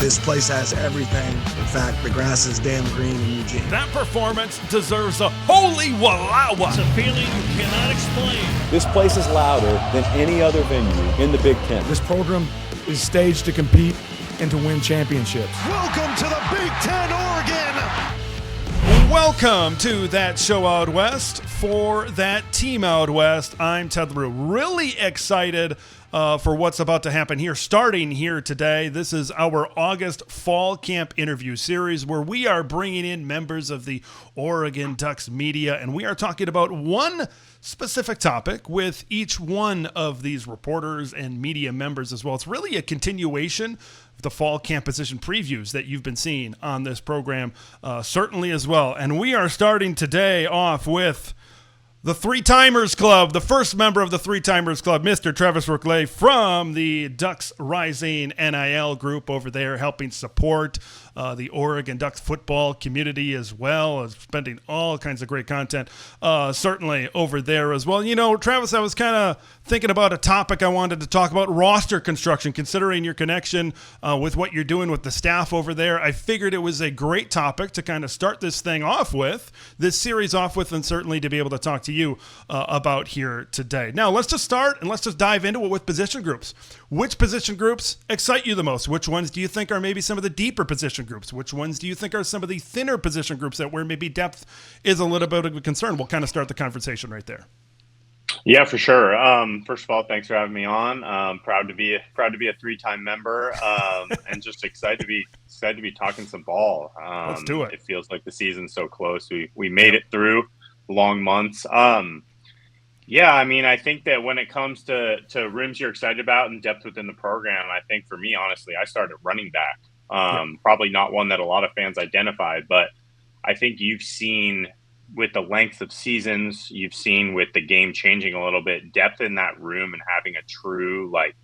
This place has everything. In fact, the grass is damn green in Eugene. That performance deserves a holy wallawa. It's a feeling you cannot explain. This place is louder than any other venue in the Big Ten. This program is staged to compete and to win championships. Welcome to the Big Ten, Oregon. Welcome to That Show Out West for That Team Out West. I'm Ted Leroux. Really excited for what's about to happen here. Starting here today, this is our August Fall Camp interview series where we are bringing in members of the Oregon Ducks media, and we are talking about one specific topic with each one of these reporters and media members as well. It's really a continuation of the fall camp position previews that you've been seeing on this program, certainly as well. And we are starting today off with the Three Timers Club, the first member of the Three Timers Club, Mr. Travis Rooke-Ley from the Ducks Rising NIL group over there, helping support the Oregon Ducks football community as well, as spending all kinds of great content, certainly over there as well. You know, Travis, I was kind of thinking about a topic I wanted to talk about, roster construction, considering your connection with what you're doing with the staff over there. I figured it was a great topic to kind of start this thing off with, this series off with, and certainly to be able to talk to you about here today. Now, let's just start and let's just dive into it with position groups. Which position groups excite you the most? Which ones do you think are maybe some of the deeper position groups? Which ones do you think are some of the thinner position groups that where maybe depth is a little bit of a concern? We'll kind of start the conversation right there. Yeah, for sure. First of all, thanks for having me on. Proud to be a three-time member, and just excited to be talking some ball. Let's do it. It feels like the season's so close. We made it through long months. Yeah, I mean, I think that when it comes to rooms you're excited about and depth within the program, I think for me, honestly, I started running back. Probably not one that a lot of fans identified, but I think you've seen with the length of seasons, you've seen with the game changing a little bit, depth in that room and having a true, like,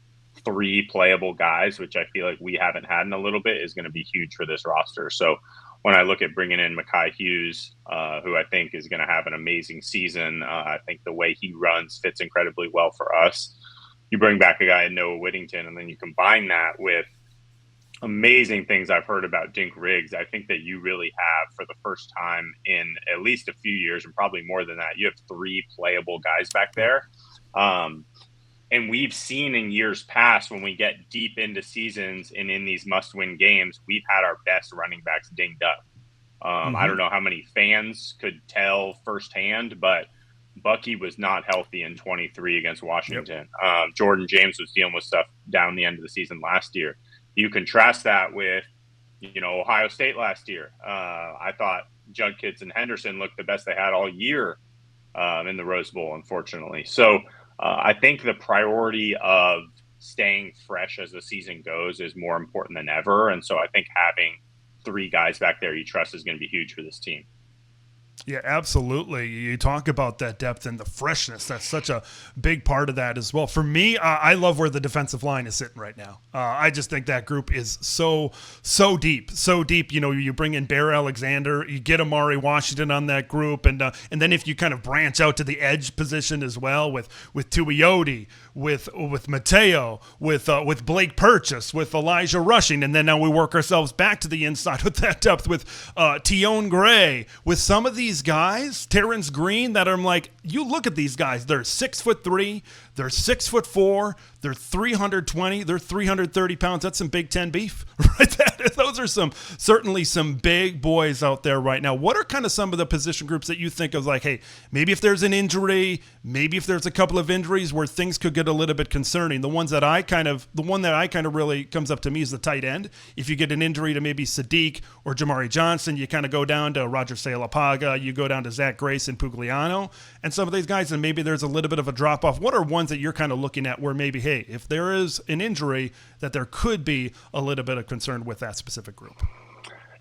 three playable guys, which I feel like we haven't had in a little bit, is going to be huge for this roster. So when I look at bringing in Mekhi Hughes, who I think is going to have an amazing season, I think the way he runs fits incredibly well for us. You bring back a guy in Noah Whittington, and then you combine that with amazing things I've heard about Dink Riggs. I think that you really have, for the first time in at least a few years, and probably more than that, you have three playable guys back there. And we've seen in years past, when we get deep into seasons and in these must-win games, we've had our best running backs dinged up. I don't know how many fans could tell firsthand, but Bucky was not healthy in 23 against Washington. Jordan James was dealing with stuff down the end of the season last year. You contrast that with, Ohio State last year. I thought Judkins and Henderson looked the best they had all year in the Rose Bowl, unfortunately. So I think the priority of staying fresh as the season goes is more important than ever. And so I think having three guys back there you trust is going to be huge for this team. Yeah, absolutely. You talk about that depth and the freshness. That's such a big part of that as well. For me, I love where the defensive line is sitting right now. I just think that group is so deep, so deep. You bring in Bear Alexander, you get Amari Washington on that group, and then if you kind of branch out to the edge position as well with Tuioti, with Mateo, with Blake Purchase, with Elijah Rushing, and then now we work ourselves back to the inside with that depth with Tion Gray, with some of these guys, Terrence Green, that I'm like, you look at these guys, they're 6'3", they're 6'4", they're 320, they're 330 pounds. That's some Big Ten beef, right? Those are certainly some big boys out there right now. What are kind of some of the position groups that you think of, like, hey, maybe if there's an injury, maybe if there's a couple of injuries where things could get a little bit concerning? The one that I kind of really comes up to me is the tight end. If you get an injury to maybe Sadiq or Jamari Johnson, you kind of go down to Roger Salapaga, you go down to Zach Grace and Pugliano, and some of these guys, and maybe there's a little bit of a drop off. What are ones that you're kind of looking at where maybe, hey, if there is an injury, that there could be a little bit of concern with that specific group?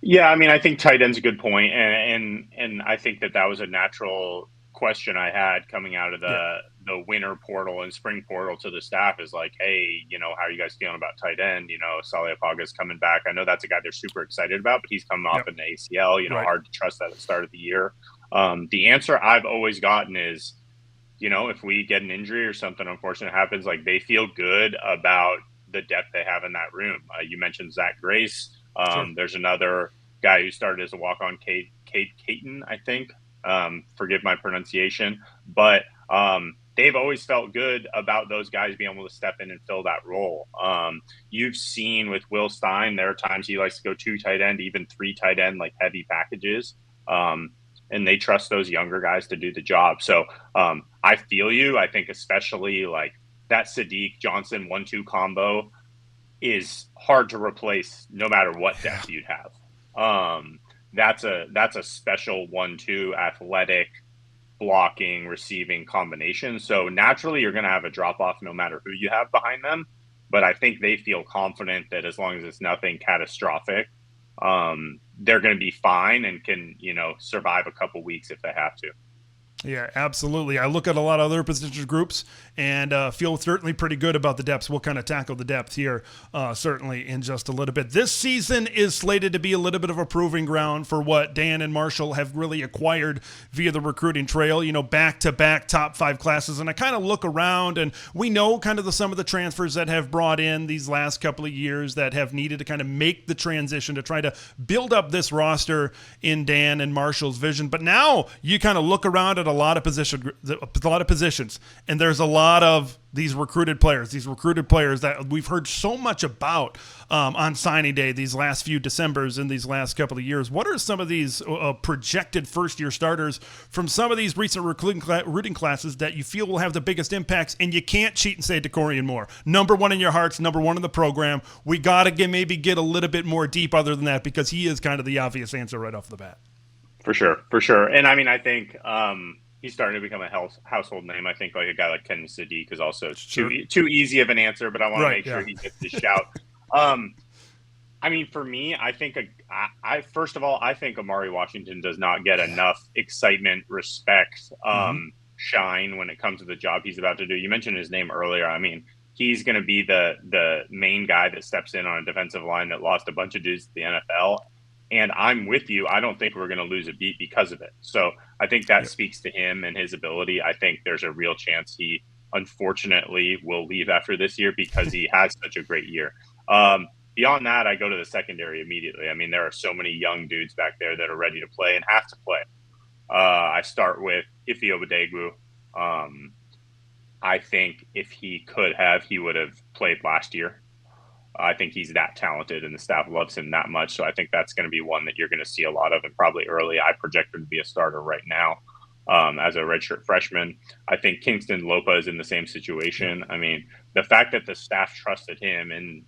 Yeah, I mean, I think tight end's a good point, and I think that was a natural question I had coming out of the winter portal and spring portal to the staff is like, hey, how are you guys feeling about tight end? Saliapaga's coming back. I know that's a guy they're super excited about, but he's coming off an ACL. Right. Hard to trust that at the start of the year. The answer I've always gotten is, if we get an injury or something unfortunate happens, like, they feel good about the depth they have in that room. You mentioned Zach Grace. Sure. There's another guy who started as a walk-on, Cade Caton, I think. Forgive my pronunciation, but they've always felt good about those guys being able to step in and fill that role. You've seen with Will Stein, there are times he likes to go 2 tight end, even 3 tight end, like heavy packages. And they trust those younger guys to do the job. So I feel you. I think especially like that Sadiq Johnson 1-2 combo is hard to replace no matter what depth you'd have. That's a special 1-2 athletic blocking, receiving combination. So naturally you're going to have a drop off no matter who you have behind them. But I think they feel confident that as long as it's nothing catastrophic, they're going to be fine and can, survive a couple weeks if they have to. Yeah, absolutely. I look at a lot of other position groups and feel certainly pretty good about the depths. We'll kind of tackle the depth here certainly in just a little bit. This season is slated to be a little bit of a proving ground for what Dan and Marshall have really acquired via the recruiting trail, back-to-back top 5 classes. And I kind of look around and we know kind of some of the transfers that have brought in these last couple of years that have needed to kind of make the transition to try to build up this roster in Dan and Marshall's vision. But now you kind of look around at a lot of positions, and there's a lot of these recruited players that we've heard so much about on signing day these last few Decembers in these last couple of years. What are some of these projected first-year starters from some of these recent recruiting classes that you feel will have the biggest impacts? And you can't cheat and say Decorian Moore, number 1 in your hearts, number 1 in the program. We got to maybe get a little bit more deep other than that, because he is kind of the obvious answer right off the bat. For sure. And I mean, I think he's starting to become a household name. I think like a guy like Ken Sadiq is also too easy of an answer, but I want to make sure he gets the shout. I mean, for me, I think first of all, I think Amari Washington does not get enough excitement, respect, shine when it comes to the job he's about to do. You mentioned his name earlier. I mean, he's going to be the main guy that steps in on a defensive line that lost a bunch of dudes to the NFL. And I'm with you. I don't think we're going to lose a beat because of it. So I think that speaks to him and his ability. I think there's a real chance he, unfortunately, will leave after this year because he has such a great year. Beyond that, I go to the secondary immediately. I mean, there are so many young dudes back there that are ready to play and have to play. I start with Ife Obadegwu. I think if he could have, he would have played last year. I think he's that talented and the staff loves him that much. So I think that's going to be one that you're going to see a lot of and probably early. I project him to be a starter right now as a redshirt freshman. I think Kingston Lopa is in the same situation. I mean, the fact that the staff trusted him and,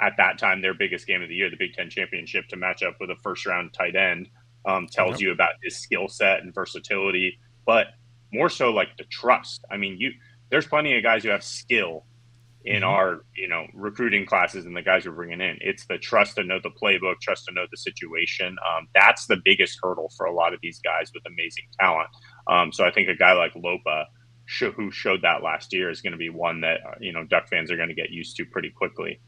at that time, their biggest game of the year, the Big Ten championship, to match up with a first-round tight end tells you about his skill set and versatility, but more so like the trust. I mean, there's plenty of guys who have skill in our, recruiting classes and the guys we're bringing in. It's the trust to know the playbook, trust to know the situation. That's the biggest hurdle for a lot of these guys with amazing talent. So I think a guy like Lopa, who showed that last year, is going to be one that, Duck fans are going to get used to pretty quickly.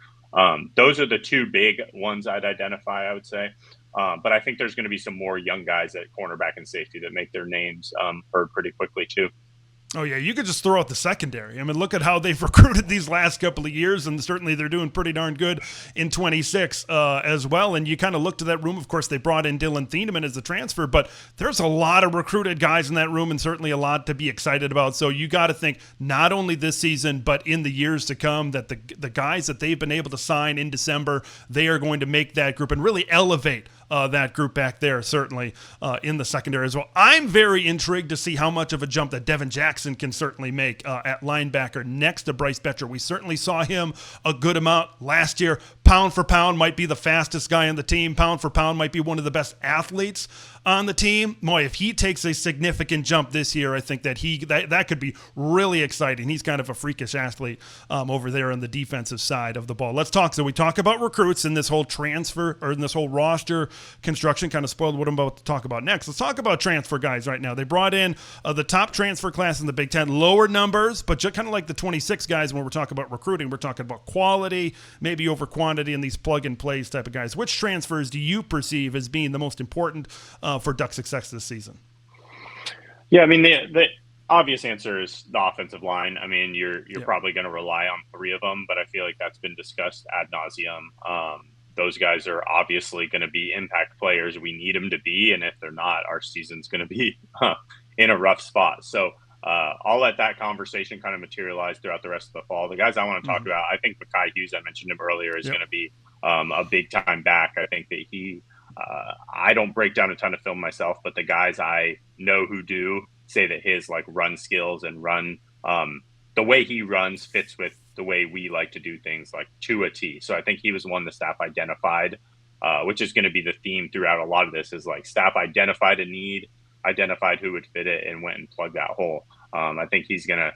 Those are the 2 big ones I'd identify, I would say. But I think there's going to be some more young guys at cornerback and safety that make their names heard pretty quickly too. Oh, yeah, you could just throw out the secondary. I mean, look at how they've recruited these last couple of years, and certainly they're doing pretty darn good in 26 as well. And you kind of look to that room. Of course, they brought in Dylan Thieneman as a transfer, but there's a lot of recruited guys in that room and certainly a lot to be excited about. So you got to think not only this season, but in the years to come, that the guys that they've been able to sign in December, they are going to make that group and really elevate that group back there, certainly in the secondary as well. I'm very intrigued to see how much of a jump that Devin Jackson can certainly make at linebacker next to Bryce Betcher. We certainly saw him a good amount last year. Pound for pound might be the fastest guy on the team. Pound for pound might be one of the best athletes on the team. Boy, if he takes a significant jump this year, I think that that could be really exciting. He's kind of a freakish athlete over there on the defensive side of the ball. So we talk about recruits and this whole transfer or in this whole roster construction. Kind of spoiled what I'm about to talk about next. Let's talk about transfer guys right now. They brought in the top transfer class in the Big Ten, lower numbers, but just kind of like the 26 guys. When we're talking about recruiting, we're talking about quality, maybe over quantity, and these plug and plays type of guys. Which transfers do you perceive as being the most important for Duck success this season? Yeah, I mean, obvious answer is the offensive line. I mean, you're probably going to rely on 3 of them, but I feel like that's been discussed ad nauseum. Those guys are obviously going to be impact players. We need them to be, and if they're not, our season's going to be in a rough spot. So I'll let that conversation kind of materialize throughout the rest of the fall. The guys I want to talk about, I think Mekhi Hughes, I mentioned him earlier, is going to be a big time back. I think that I don't break down a ton of film myself, but the guys I know who do say that his like run skills and the way he runs fits with the way we like to do things, like to a T. So I think he was one the staff identified, which is going to be the theme throughout a lot of this, is like staff identified a need, identified who would fit it, and went and plugged that hole. I think he's going to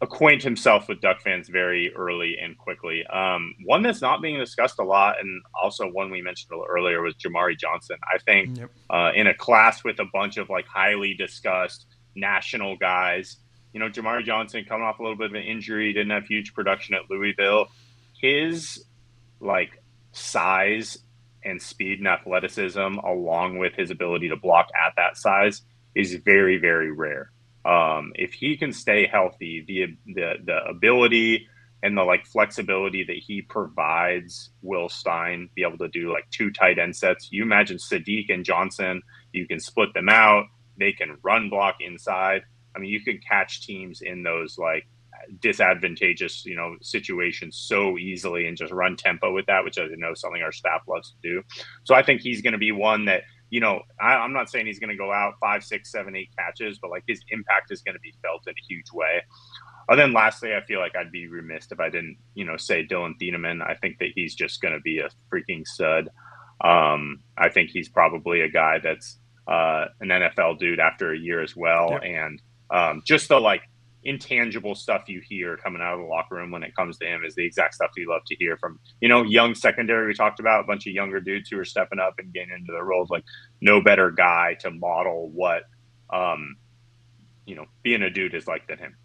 acquaint himself with Duck fans very early and quickly. One that's not being discussed a lot, and also one we mentioned a little earlier, was Jamari Johnson. I think in a class with a bunch of like highly discussed national guys, Jamari Johnson coming off a little bit of an injury, didn't have huge production at Louisville. His like size and speed and athleticism, along with his ability to block at that size, is very, very rare. If he can stay healthy, the ability and the like flexibility that he provides Will Stein be able to do like 2 tight end sets. You imagine Sadiq and Johnson, you can split them out. They can run block inside. I mean, you can catch teams in those like disadvantageous, situations so easily and just run tempo with that, which I know something our staff loves to do. So I think he's going to be one that, I'm not saying he's going to go out 5, 6, 7, 8 catches, but like his impact is going to be felt in a huge way. And then lastly, I feel like I'd be remiss if I didn't, say Dylan Thieneman. I think that he's just going to be a freaking stud. I think he's probably a guy that's an NFL dude after a year as well. Yep. And just the like intangible stuff you hear coming out of the locker room when it comes to him is the exact stuff you love to hear from, young secondary. We talked about a bunch of younger dudes who are stepping up and getting into their roles. Like no better guy to model what, being a dude is like than him.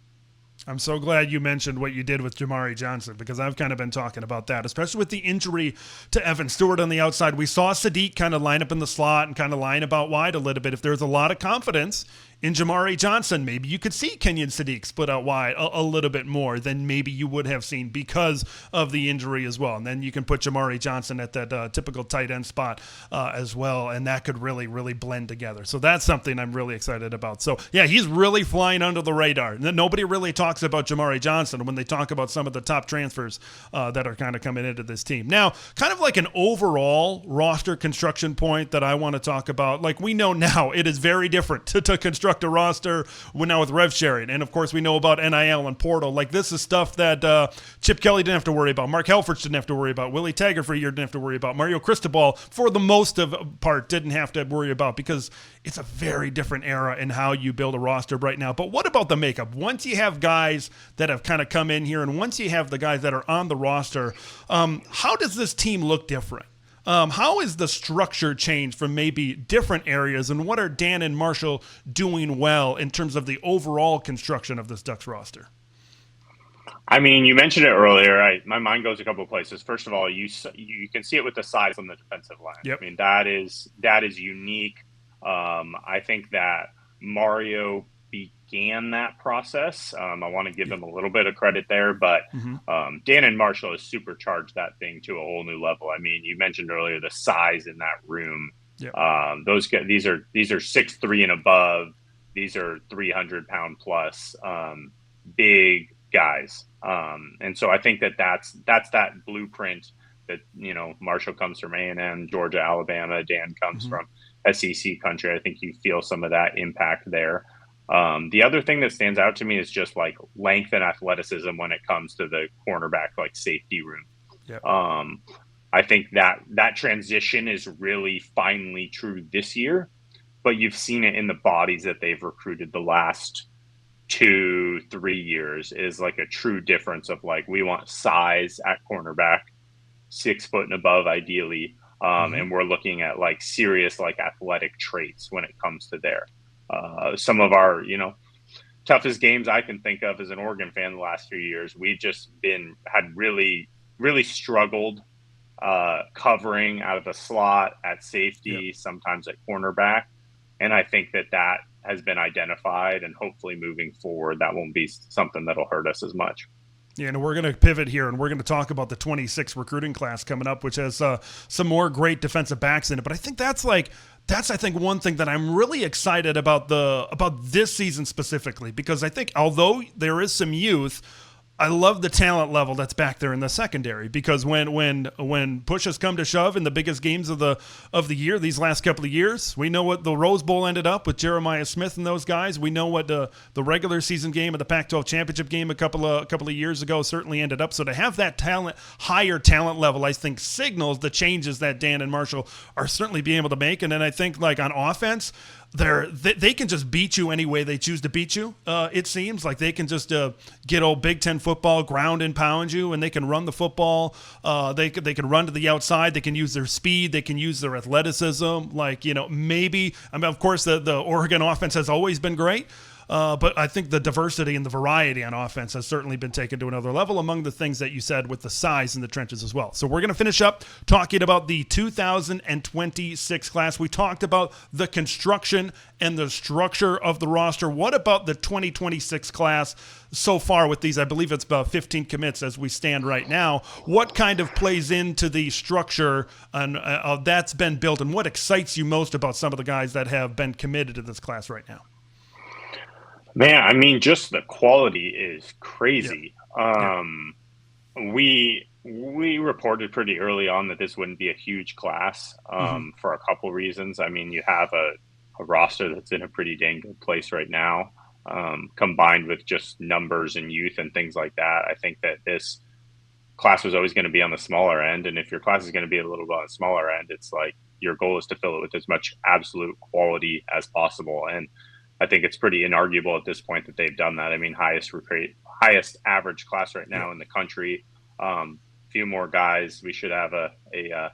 I'm so glad you mentioned what you did with Jamari Johnson, because I've kind of been talking about that, especially with the injury to Evan Stewart on the outside. We saw Sadiq kind of line up in the slot and kind of line about wide a little bit. If there's a lot of confidence in Jamari Johnson, maybe you could see Kenyon Sadiq split out wide a little bit more than maybe you would have seen because of the injury as well. And then you can put Jamari Johnson at that typical tight end spot as well, and that could really, really blend together. So that's something I'm really excited about. So, yeah, he's really flying under the radar. Nobody really talks about Jamari Johnson when they talk about some of the top transfers that are kind of coming into this team. Now, kind of like an overall roster construction point that I want to talk about, like we know now it is very different to construct a roster now with rev sharing. And of course we know about NIL and portal. Like this is stuff that Chip Kelly didn't have to worry about. Mark Helfrich didn't have to worry about. Willie Taggart for a year didn't have to worry about. Mario Cristobal for the most of part didn't have to worry about, because it's a very different era in how you build a roster right now. But what about the makeup? Once you have guys that have kind of come in here, and once you have the guys that are on the roster, how does this team look different? How is the structure changed from maybe different areas, and what are Dan and Marshall doing well in terms of the overall construction of this Ducks roster? I mean, you mentioned it earlier. My mind goes a couple of places. First of all, you can see it with the size on the defensive line. Yep. I mean, that is unique. I think that Mario began that process. I want to give them a little bit of credit there, but Dan and Marshall has supercharged that thing to a whole new level. I mean, you mentioned earlier the size in that room. Yep. Those guys, these are 6'3" and above. These are 300-pound plus big guys, and so I think that's that blueprint that Marshall comes from A&M, Georgia, Alabama. Dan comes from SEC country. I think you feel some of that impact there. The other thing that stands out to me is just like length and athleticism when it comes to the cornerback, like safety room. Yep. I think that transition is really finally true this year, but you've seen it in the bodies that they've recruited the last 2-3 years is like a true difference of like, we want size at cornerback, 6 foot and above ideally. And we're looking at like serious, like athletic traits when it comes to there. Some of our, toughest games I can think of as an Oregon fan the last few years, we've just had really, really struggled covering out of the slot at safety, sometimes at cornerback. And I think that has been identified, and hopefully moving forward, that won't be something that'll hurt us as much. Yeah, and we're going to pivot here, and we're going to talk about the 26 recruiting class coming up, which has some more great defensive backs in it. But I think that's I think one thing that I'm really excited about this season specifically, because I think although there is some youth, I love the talent level that's back there in the secondary, because when push has come to shove in the biggest games of the year, these last couple of years, we know what the Rose Bowl ended up with Jeremiah Smith and those guys. We know what the regular season game of the Pac-12 championship game a couple of years ago certainly ended up. So to have that higher talent level, I think signals the changes that Dan and Marshall are certainly being able to make. And then I think like on offense, they can just beat you any way they choose to beat you. It seems like they can just get old Big Ten football, ground and pound you, and they can run the football. They can run to the outside. They can use their speed. They can use their athleticism. Maybe. I mean, of course, the Oregon offense has always been great. But I think the diversity and the variety on offense has certainly been taken to another level, among the things that you said with the size in the trenches as well. So we're going to finish up talking about the 2026 class. We talked about the construction and the structure of the roster. What about the 2026 class so far with these? I believe it's about 15 commits as we stand right now. What kind of plays into the structure and that's been built, and what excites you most about some of the guys that have been committed to this class right now? Man, I mean, just the quality is crazy. Yeah. We reported pretty early on that this wouldn't be a huge class for a couple reasons. I mean, you have a roster that's in a pretty dang good place right now, combined with just numbers and youth and things like that. I think that this class was always going to be on the smaller end, and if your class is going to be a little bit on the smaller end, it's like your goal is to fill it with as much absolute quality as possible. And I think it's pretty inarguable at this point that they've done that. I mean, highest average class right now in the country. Few more guys. We should have a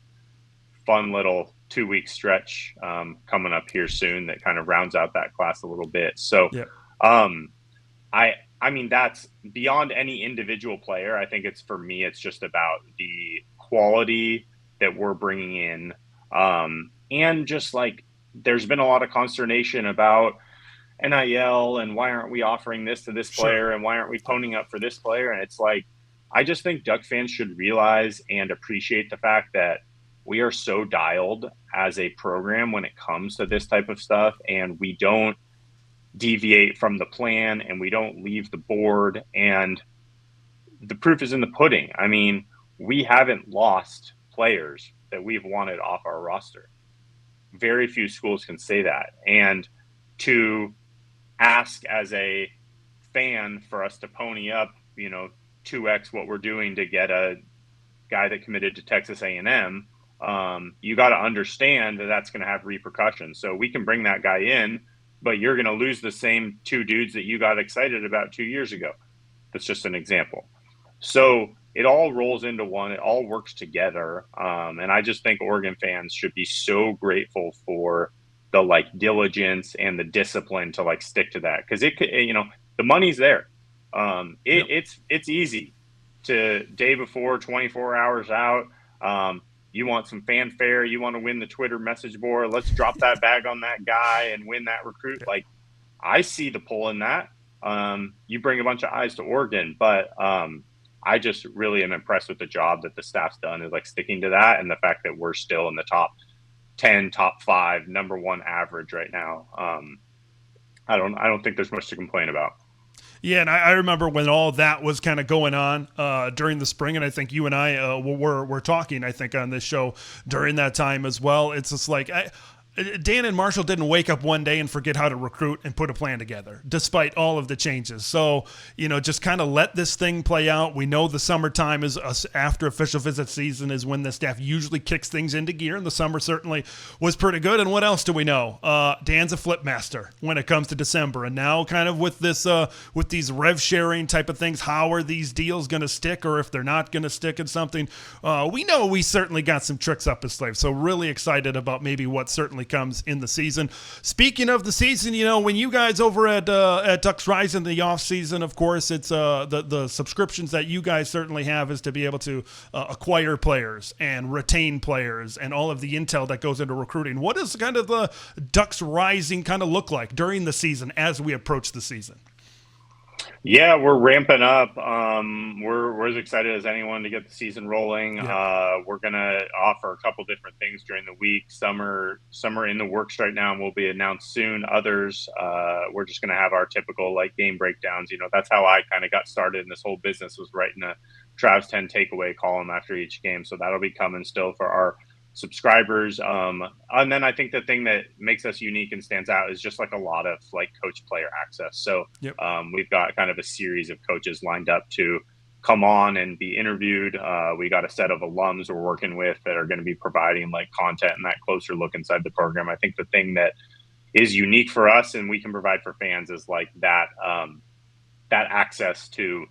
fun little 2-week stretch coming up here soon that kind of rounds out that class a little bit. So, I mean, that's beyond any individual player. I think for me, it's just about the quality that we're bringing in, and just like there's been a lot of consternation about NIL and why aren't we offering this to this player and why aren't we ponying up for this player? And it's like, I just think Duck fans should realize and appreciate the fact that we are so dialed as a program when it comes to this type of stuff, and we don't deviate from the plan and we don't leave the board, and the proof is in the pudding. I mean, we haven't lost players that we've wanted off our roster. Very few schools can say that. And to ask as a fan for us to pony up, 2x what we're doing to get a guy that committed to Texas A&M, you got to understand that that's going to have repercussions. So we can bring that guy in, but you're going to lose the same 2 dudes that you got excited about 2 years ago. That's just an example. So it all rolls into one. It all works together. And I just think Oregon fans should be so grateful for the diligence and the discipline to stick to that. Cause it could, the money's there. It's easy to day before, 24 hours out. You want some fanfare. You want to win the Twitter message board. Let's drop that bag on that guy and win that recruit. I see the pull in that. You bring a bunch of eyes to Oregon, but I just really am impressed with the job that the staff's done is sticking to that. And the fact that we're still in the top 10, top 5, number 1 average right now. I don't think there's much to complain about. Yeah, and I remember when all that was kind of going on during the spring, and I think you and I were talking, I think, on this show during that time as well. It's just Dan and Marshall didn't wake up one day and forget how to recruit and put a plan together, despite all of the changes. So, just kind of let this thing play out. We know the summertime is after official visit season is when the staff usually kicks things into gear, and the summer certainly was pretty good. And what else do we know? Dan's a flip master when it comes to December, and now kind of with this with these rev sharing type of things, how are these deals going to stick, or if they're not going to stick in something? We know we certainly got some tricks up his sleeve. So really excited about maybe what certainly comes in the season. Speaking of the season, when you guys over at Ducks Rising, the off season, of course, it's the subscriptions that you guys certainly have is to be able to acquire players and retain players and all of the intel that goes into recruiting. What does kind of the Ducks Rising kind of look like during the season as we approach the season? Yeah, we're ramping up. We're as excited as anyone to get the season rolling. Yeah. We're going to offer a couple different things during the week. Some are in the works right now and will be announced soon. Others, we're just going to have our typical game breakdowns. That's how I kind of got started in this whole business, was writing a Travs 10 takeaway column after each game. So that'll be coming still for our subscribers. And then I think the thing that makes us unique and stands out is just a lot of coach player access. So yep. We've got kind of a series of coaches lined up to come on and be interviewed. We got a set of alums we're working with that are going to be providing content and that closer look inside the program. I think the thing that is unique for us and we can provide for fans is that access to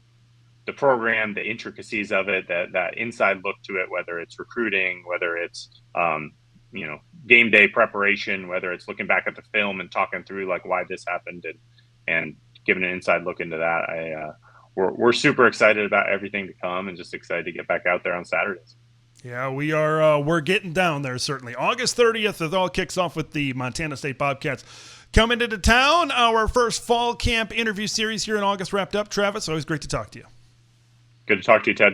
the program, the intricacies of it, that inside look to it, whether it's recruiting, whether it's, game day preparation, whether it's looking back at the film and talking through why this happened and giving an inside look into that. We're super excited about everything to come and just excited to get back out there on Saturdays. Yeah, we are. We're getting down there, certainly. August 30th, it all kicks off with the Montana State Bobcats coming into town. Our first fall camp interview series here in August wrapped up. Travis, always great to talk to you. Good to talk to you, Ted.